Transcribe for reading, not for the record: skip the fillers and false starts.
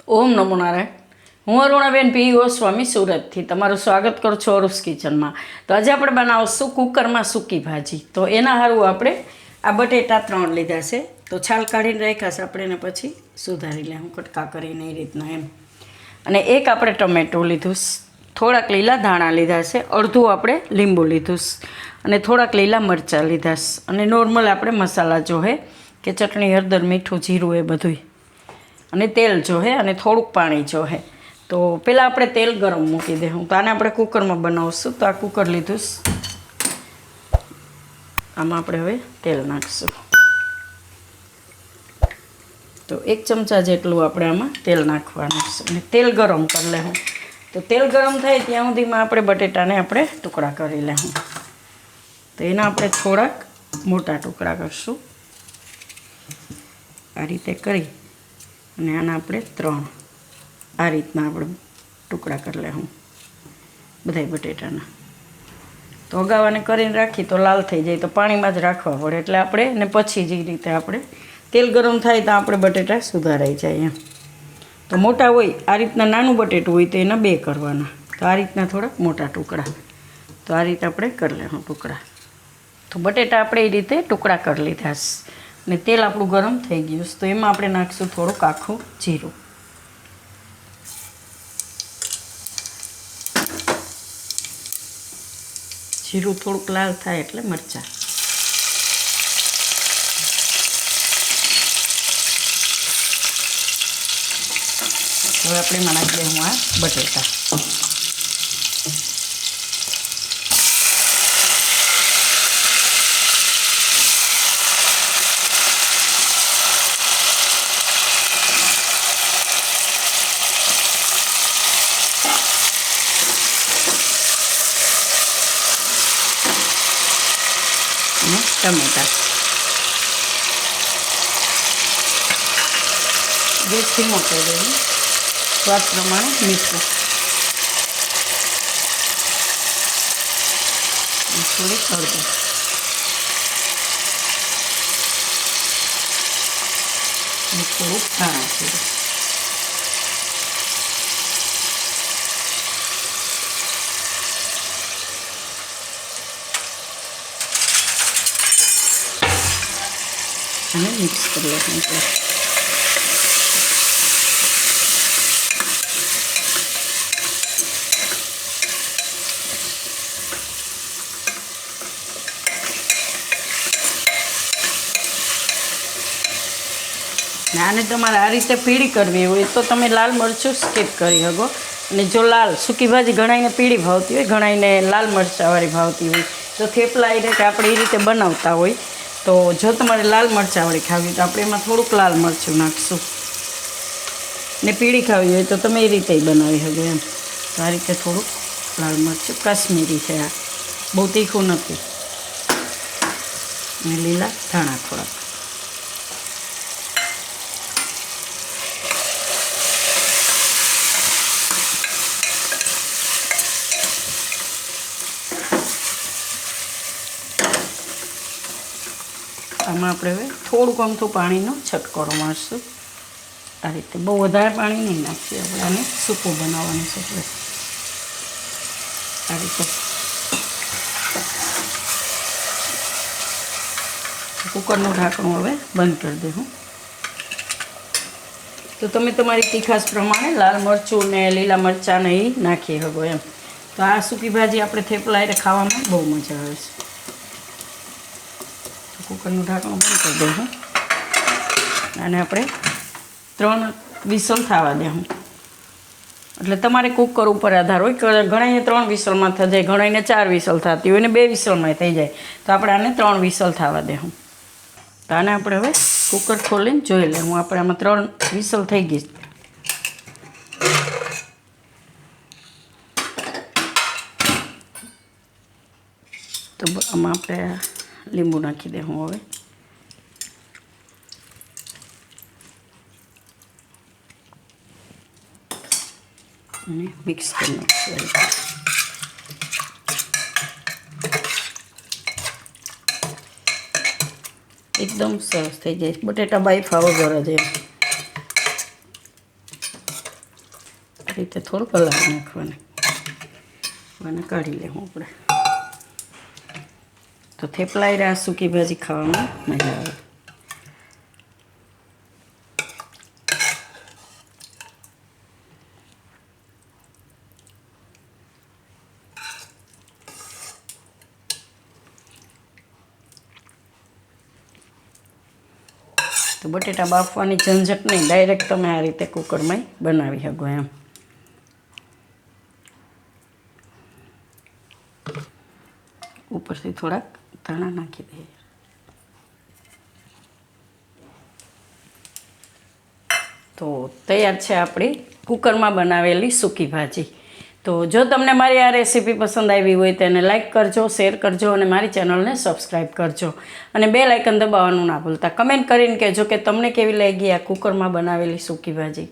ઓમ નમો નારાયણ. હું અરુણાબેન પી ગોસ્વામી સુરતથી તમારું સ્વાગત કરું છું અરુસ કિચનમાં. તો આજે આપણે બનાવશું કુકરમાં સૂકી ભાજી. તો એના સારું આપણે આ બટેટા 3 લીધા છે. તો છાલ કાઢીને રાખ્યા છે આપણે, ને પછી સુધારી લે હું કટકા કરીને એ રીતના એમ. અને એક આપણે ટમેટું લીધું, થોડાક લીલા ધાણા લીધા છે, અડધું આપણે લીંબુ લીધું અને થોડાક લીલા મરચાં લીધા. અને નોર્મલ આપણે મસાલા જોહે કે ચટણી, હળદર, મીઠું, જીરું એ બધું, અને તેલ જોહે અને થોડુંક પાણી જોહે. તો પહેલાં આપણે તેલ ગરમ મૂકી દે. તો આને આપણે કુકરમાં બનાવશું. તો આ કુકર લીધું, આમાં આપણે હવે તેલ નાખીશું. તો 1 ચમચા જેટલું આપણે આમાં તેલ નાખવાનું છે અને તેલ ગરમ કરી લેવું. તો તેલ ગરમ થાય ત્યાં સુધીમાં આપણે બટેટાને આપણે ટુકડા કરી લેવું. તો એના આપણે થોડાક મોટા ટુકડા કરીશું આ રીતે કરી, અને આના આપણે 3 આ રીતના આપણે ટુકડા કરી લેવું બધાય બટેટાના. તો અગાવાને કરીને રાખી તો લાલ થઈ જાય, તો પાણીમાં જ રાખવા પડે. એટલે આપણે ને પછી જે રીતે આપણે તેલ ગરમ થાય તો આપણે બટેટા સુધારાઈ જાય એમ. તો મોટા હોય આ રીતના, નાનું બટેટું હોય તો એના 2 કરવાના. તો આ રીતના થોડાક મોટા ટુકડા. તો આ રીતે આપણે કરી લેવું ટુકડા. તો બટેટા આપણે એ રીતે ટુકડા કરી લીધા ને તેલ આપણું ગરમ થઈ ગયું. તો એમાં આપણે નાખીશું થોડુંક આખું જીરું. જીરું થોડુંક લાલ થાય એટલે મરચાં. હવે આપણે એમાં નાખી દઉં આ બટેટા. ટમેટા ગેસ ધીમો કરી દેવું. સ્વાદ પ્રમાણે મીઠું, થોડીક હળદર, થોડુંક ધાણા જીરું. અને મિક્સ કરી લેવું. આને તમારે આ રીતે પીળી કરવી હોય તો તમે લાલ મરચું સ્કીપ કરી શકો. અને જો લાલ સૂકી ભાજી ઘણાઈને પીળી ભાવતી હોય, ઘણાઈને લાલ મરચાંવાળી ભાવતી હોય, તો થેપલા એ રીતે આપણે એ રીતે બનાવતા હોય. તો જો તમારે લાલ મરચાંવાળી ખાવી હોય તો આપણે એમાં થોડુંક લાલ મરચું નાખીશું. ને પીળી ખાવી હોય તો તમે એ રીતે બનાવી શકો એમ. તો આ રીતે થોડુંક લાલ મરચું, કાશ્મીરી છે આ, બહુ તીખું નથી. અને લીલા ધાણા થોડાક. આમાં આપણે હવે થોડુંક અમથું પાણીનો છટકારો મારશું આ રીતે. બહુ વધારે પાણી નહીં નાખીએ આપણે, આને સૂકું બનાવવાનું છે એટલે આ રીતે. કુકરનું ઢાંકણું હવે બંધ કરી દઉં. તો તમે તમારી તીખાશ પ્રમાણે લાલ મરચું ને લીલા મરચાં ને એ નાખી શકો એમ. તો આ સૂકી ભાજી આપણે થેપલા એટલે ખાવામાં બહુ મજા આવે છે. કુકરનું ઢાંકણું બંધ કરી દઉં અને આપણે 3 વિસલ થવા દઉં. એટલે તમારે કુકર ઉપર આધાર હોય. ઘણાઈને 3 વિસલમાં થઈ જાય, ઘણાઈને 4 વિસલ થતી હોય ને 2 વિસલમાં થઈ જાય. તો આપણે આને 3 વિસલ થવા દઉં. તો આને આપણે હવે કુકર ખોલીને જોઈ લઉં. આપણે આમાં 3 વિસલ થઈ ગઈ. તો આમાં આપણે લીંબુ નાખી દે હું હવે. અને મિક્સ કરી નાખીએ. એકદમ સરસ થઈ જાય. બટેટા બાફા વગર જ રીતે થોડુંક હલાવી નાખવાનું. અને કાઢી લેવું આપણે. તો થેપલાઈ રહ્યા સૂકી ભાજી ખાવામાં મજા આવે. તો બટેટા બાફવાની ઝંઝટ નહીં, ડાયરેક્ટ તમે આ રીતે કુકરમાં બનાવી શકો એમ. ઉપરથી થોડાક ધાણા નાખી દઈએ. તો તૈયાર છે આપણી કુકરમાં બનાવેલી સૂકી ભાજી. તો જો તમને મારી આ રેસીપી પસંદ આવી હોય તો એને લાઇક કરજો, શેર કરજો અને મારી ચેનલને સબસ્ક્રાઈબ કરજો. અને બેલ આઇકન દબાવવાનું ના ભૂલતા. કમેન્ટ કરીને કહેજો કે તમને કેવી લાગી આ કુકરમાં બનાવેલી સૂકી ભાજી.